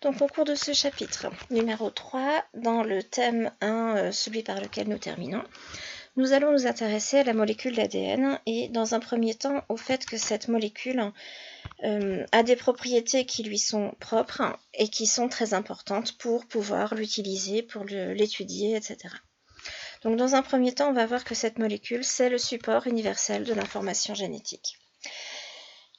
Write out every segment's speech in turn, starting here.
Donc au cours de ce chapitre numéro 3, dans le thème 1, celui par lequel nous terminons, nous allons nous intéresser à la molécule d'ADN et dans un premier temps au fait que cette molécule a des propriétés qui lui sont propres et qui sont très importantes pour pouvoir l'utiliser, pour l'étudier, etc. Donc dans un premier temps, on va voir que cette molécule, c'est le support universel de l'information génétique.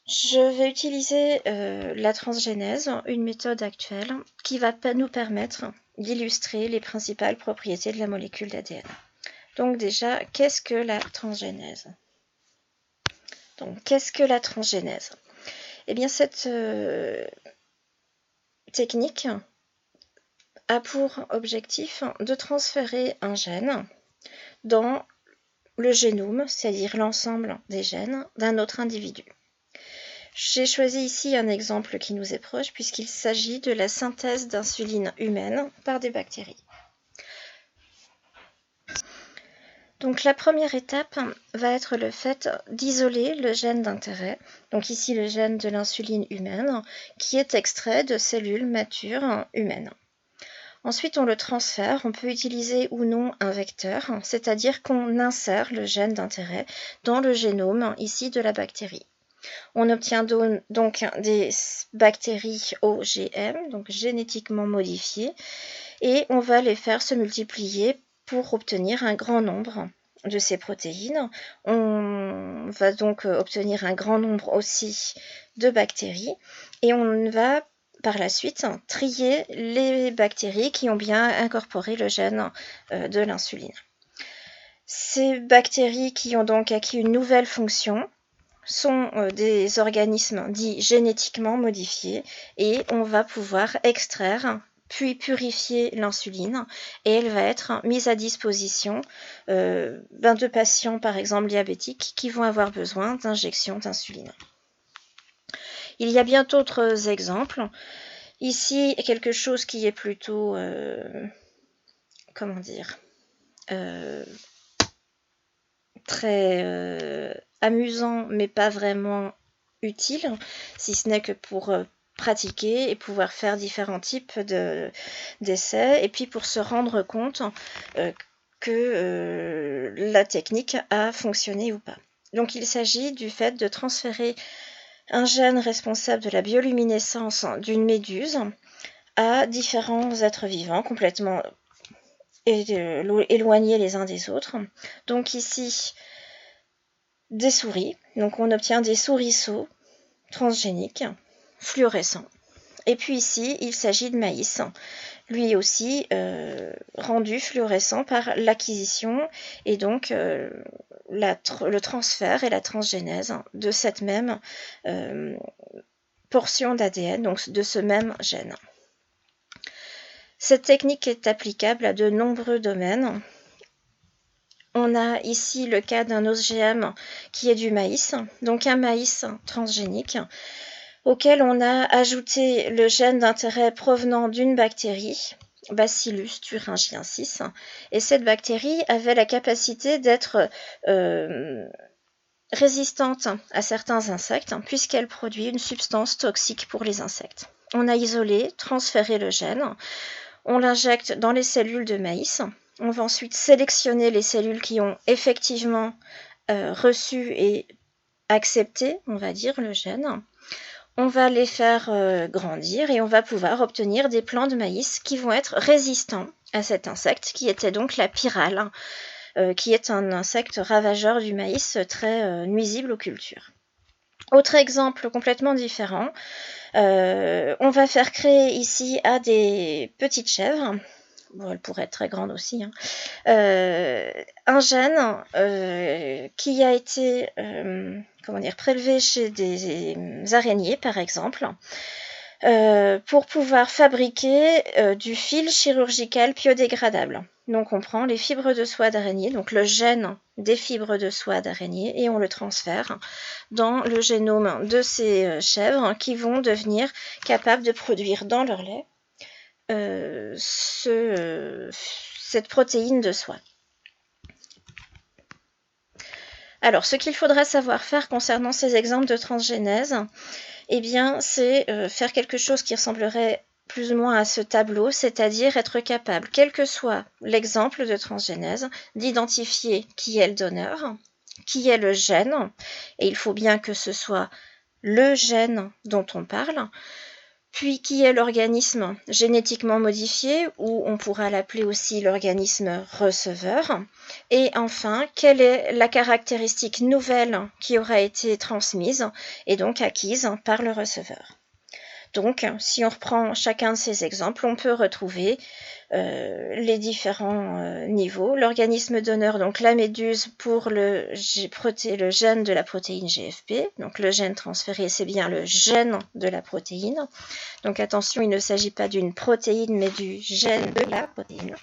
Je vais utiliser la transgénèse, une méthode actuelle qui va nous permettre d'illustrer les principales propriétés de la molécule d'ADN. Donc déjà, qu'est-ce que la transgénèse ? Eh bien, cette technique a pour objectif de transférer un gène dans le génome, c'est-à-dire l'ensemble des gènes d'un autre individu. J'ai choisi ici un exemple qui nous est proche puisqu'il s'agit de la synthèse d'insuline humaine par des bactéries. Donc la première étape va être le fait d'isoler le gène d'intérêt, donc ici le gène de l'insuline humaine, qui est extrait de cellules matures humaines. Ensuite on le transfère, on peut utiliser ou non un vecteur, c'est-à-dire qu'on insère le gène d'intérêt dans le génome ici de la bactérie. On obtient donc des bactéries OGM, donc génétiquement modifiées, et on va les faire se multiplier pour obtenir un grand nombre de ces protéines. On va donc obtenir un grand nombre aussi de bactéries, et on va par la suite trier les bactéries qui ont bien incorporé le gène de l'insuline. Ces bactéries qui ont donc acquis une nouvelle fonction sont des organismes dits génétiquement modifiés et on va pouvoir extraire puis purifier l'insuline et elle va être mise à disposition de patients par exemple diabétiques qui vont avoir besoin d'injections d'insuline. Il y a bien d'autres exemples. Ici, quelque chose qui est plutôt très amusant mais pas vraiment utile, si ce n'est que pour pratiquer et pouvoir faire différents types d'essais et puis pour se rendre compte que la technique a fonctionné ou pas. Donc il s'agit du fait de transférer un gène responsable de la bioluminescence d'une méduse à différents êtres vivants complètement éloignés les uns des autres. Donc ici, des souris. Donc on obtient des souriceaux transgéniques, fluorescents. Et puis ici, il s'agit de maïs, lui aussi rendu fluorescent par l'acquisition et donc le transfert et la transgénèse de cette même portion d'ADN, donc de ce même gène. Cette technique est applicable à de nombreux domaines. On a ici le cas d'un OGM qui est du maïs, donc un maïs transgénique, auquel on a ajouté le gène d'intérêt provenant d'une bactérie, Bacillus thuringiensis, et cette bactérie avait la capacité d'être résistante à certains insectes, puisqu'elle produit une substance toxique pour les insectes. On a isolé, transféré le gène, on l'injecte dans les cellules de maïs. On va ensuite sélectionner les cellules qui ont effectivement reçu et accepté, on va dire, le gène. On va les faire grandir et on va pouvoir obtenir des plants de maïs qui vont être résistants à cet insecte, qui était donc la pyrale, qui est un insecte ravageur du maïs très nuisible aux cultures. Autre exemple complètement différent, on va faire créer ici à des petites chèvres, bon, elle pourrait être très grande aussi, un gène qui a été prélevé chez des araignées par exemple, pour pouvoir fabriquer du fil chirurgical biodégradable. Donc on prend les fibres de soie d'araignée, donc le gène des fibres de soie d'araignée, et on le transfère dans le génome de ces chèvres qui vont devenir capables de produire dans leur lait cette protéine de soie. Alors, ce qu'il faudra savoir faire concernant ces exemples de transgénèse, eh bien, c'est faire quelque chose qui ressemblerait plus ou moins à ce tableau, c'est-à-dire être capable, quel que soit l'exemple de transgénèse, d'identifier qui est le donneur, qui est le gène, et il faut bien que ce soit le gène dont on parle, puis qui est l'organisme génétiquement modifié, ou on pourra l'appeler aussi l'organisme receveur, et enfin, quelle est la caractéristique nouvelle qui aura été transmise et donc acquise par le receveur. Donc, si on reprend chacun de ces exemples, on peut retrouver les différents niveaux. L'organisme donneur, donc la méduse pour le gène de la protéine GFP. Donc le gène transféré, c'est bien le gène de la protéine. Donc attention, il ne s'agit pas d'une protéine, mais du gène de la protéine.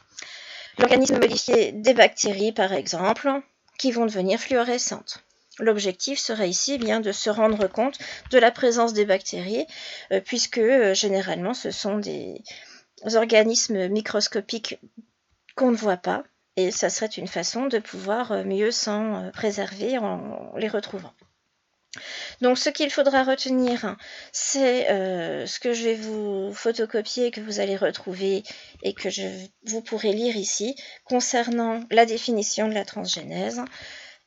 L'organisme modifié des bactéries, par exemple, qui vont devenir fluorescentes. L'objectif serait ici bien de se rendre compte de la présence des bactéries, puisque généralement ce sont des organismes microscopiques qu'on ne voit pas, et ça serait une façon de pouvoir mieux s'en préserver en les retrouvant. Donc ce qu'il faudra retenir, c'est ce que je vais vous photocopier, que vous allez retrouver et que vous pourrez lire ici, concernant la définition de la transgénèse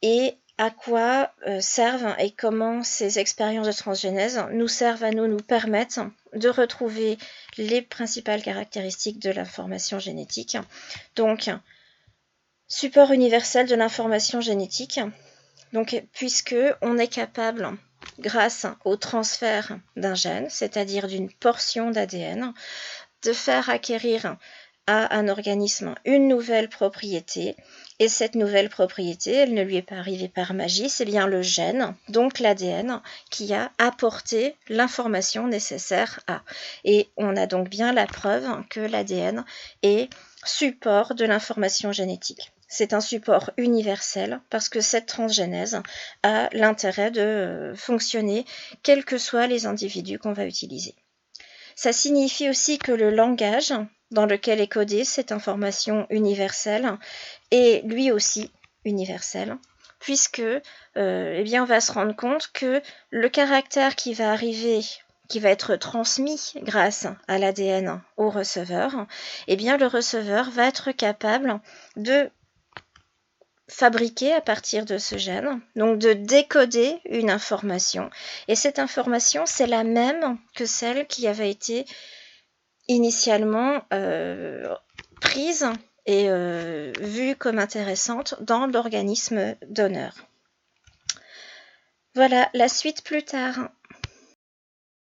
et à quoi servent et comment ces expériences de transgénèse nous servent à nous permettent de retrouver les principales caractéristiques de l'information génétique. Donc, support universel de l'information génétique, donc, puisque on est capable, grâce au transfert d'un gène, c'est-à-dire d'une portion d'ADN, de faire acquérir à un organisme une nouvelle propriété, et cette nouvelle propriété, elle ne lui est pas arrivée par magie, c'est bien le gène, donc l'ADN, qui a apporté l'information nécessaire à. Et on a donc bien la preuve que l'ADN est support de l'information génétique. C'est un support universel parce que cette transgénèse a l'intérêt de fonctionner quels que soient les individus qu'on va utiliser. Ça signifie aussi que le langage dans lequel est codée cette information universelle est lui aussi universel, puisque on va se rendre compte que le caractère qui va arriver, qui va être transmis grâce à l'ADN au receveur, le receveur va être capable de fabriquer à partir de ce gène, donc de décoder une information. Et cette information, c'est la même que celle qui avait été initialement prise et vue comme intéressante dans l'organisme donneur. Voilà, la suite plus tard.